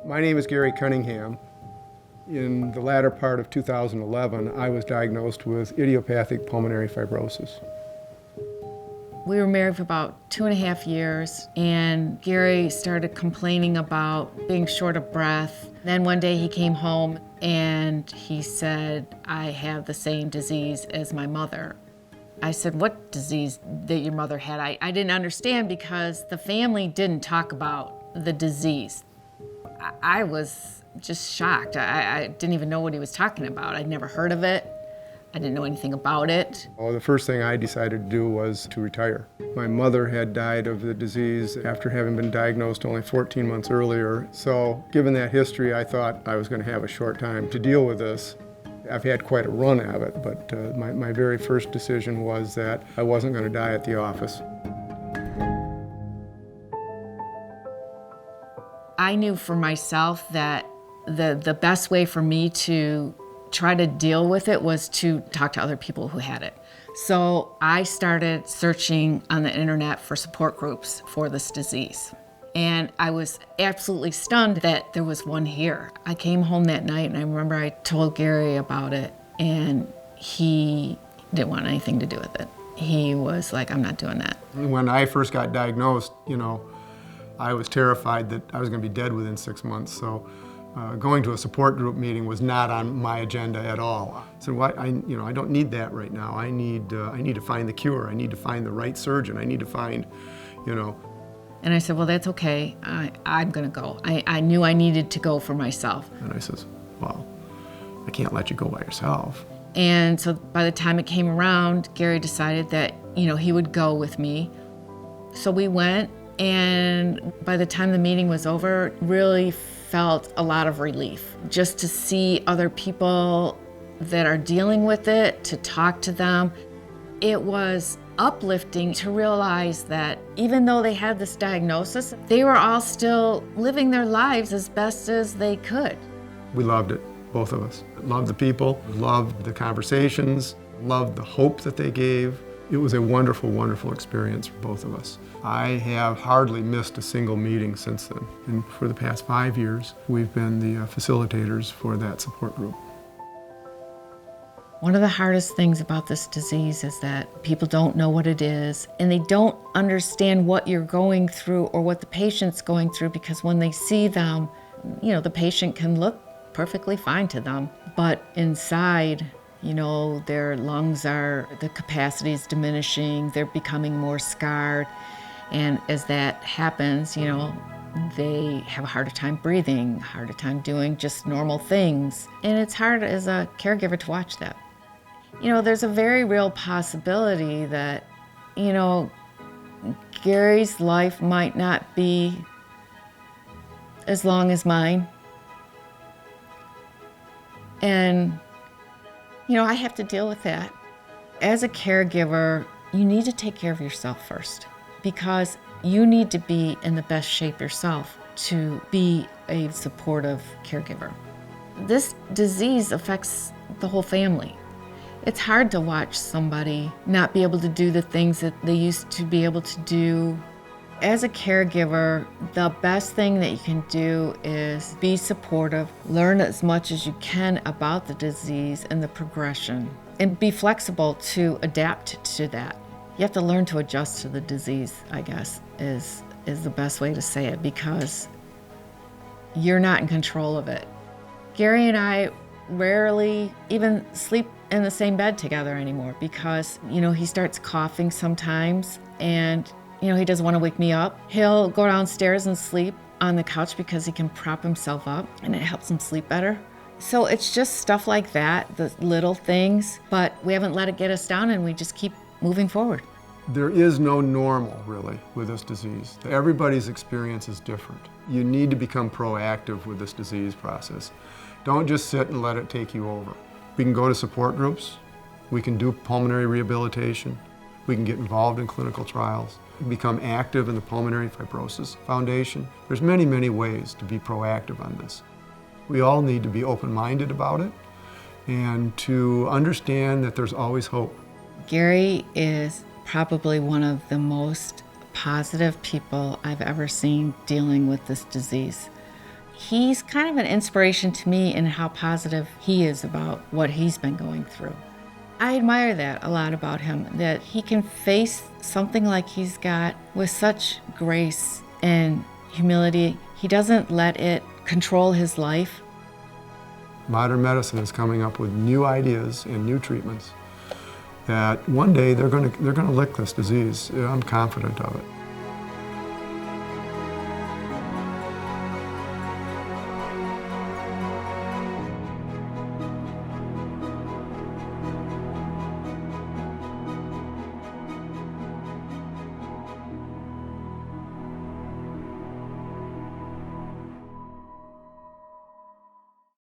My name is Gary Cunningham. In the latter part of 2011, I was diagnosed with idiopathic pulmonary fibrosis. We were married for about 2.5 years, and Gary started complaining about being short of breath. Then one day he came home and he said, "I have the same disease as my mother." I said, "What disease that your mother had?" I didn't understand because the family didn't talk about the disease. I was just shocked. I didn't even know what he was talking about. I'd never heard of it. I didn't know anything about it. Well, the first thing I decided to do was to retire. My mother had died of the disease after having been diagnosed only 14 months earlier. So given that history, I thought I was going to have a short time to deal with this. I've had quite a run of it, but my very first decision was that I wasn't going to die at the office. I knew for myself that the best way for me to try to deal with it was to talk to other people who had it. So I started searching on the internet for support groups for this disease. And I was absolutely stunned that there was one here. I came home that night and I remember I told Gary about it, and he didn't want anything to do with it. He was like, "I'm not doing that." When I first got diagnosed, I was terrified that I was going to be dead within 6 months. So going to a support group meeting was not on my agenda at all. So I don't need that right now. I need to find the cure. I need to find the right surgeon. I need to find. And I said, "Well, that's okay. I'm going to go." I knew I needed to go for myself. And I says, "Well, I can't let you go by yourself." And so by the time it came around, Gary decided that he would go with me. So we went, and by the time the meeting was over, really felt a lot of relief just to see other people that are dealing with it, to talk to them. It was uplifting to realize that even though they had this diagnosis, they were all still living their lives as best as they could. We loved it, both of us. Loved the people, loved the conversations, loved the hope that they gave. It was a wonderful, wonderful experience for both of us. I have hardly missed a single meeting since then. And for the past 5 years, we've been the facilitators for that support group. One of the hardest things about this disease is that people don't know what it is, and they don't understand what you're going through or what the patient's going through, because when they see them, the patient can look perfectly fine to them, but inside, their lungs the capacity is diminishing, they're becoming more scarred, and as that happens, they have a harder time breathing, harder time doing just normal things, and it's hard as a caregiver to watch that. There's a very real possibility that, Gary's life might not be as long as mine. And, I have to deal with that. As a caregiver, you need to take care of yourself first, because you need to be in the best shape yourself to be a supportive caregiver. This disease affects the whole family. It's hard to watch somebody not be able to do the things that they used to be able to do. As a caregiver, the best thing that you can do is be supportive, learn as much as you can about the disease and the progression, and be flexible to adapt to that. You have to learn to adjust to the disease, I guess, is the best way to say it, because you're not in control of it. Gary and I rarely even sleep in the same bed together anymore, because, he starts coughing sometimes, and he doesn't want to wake me up. He'll go downstairs and sleep on the couch because he can prop himself up, and it helps him sleep better. So it's just stuff like that, the little things, but we haven't let it get us down, and we just keep moving forward. There is no normal, really, with this disease. Everybody's experience is different. You need to become proactive with this disease process. Don't just sit and let it take you over. We can go to support groups. We can do pulmonary rehabilitation. We can get involved in clinical trials. Become active in the Pulmonary Fibrosis Foundation. There's many, many ways to be proactive on this. We all need to be open-minded about it and to understand that there's always hope. Gary is probably one of the most positive people I've ever seen dealing with this disease. He's kind of an inspiration to me in how positive he is about what he's been going through. I admire that a lot about him, that he can face something like he's got with such grace and humility. He doesn't let it control his life. Modern medicine is coming up with new ideas and new treatments that one day they're going to lick this disease. I'm confident of it.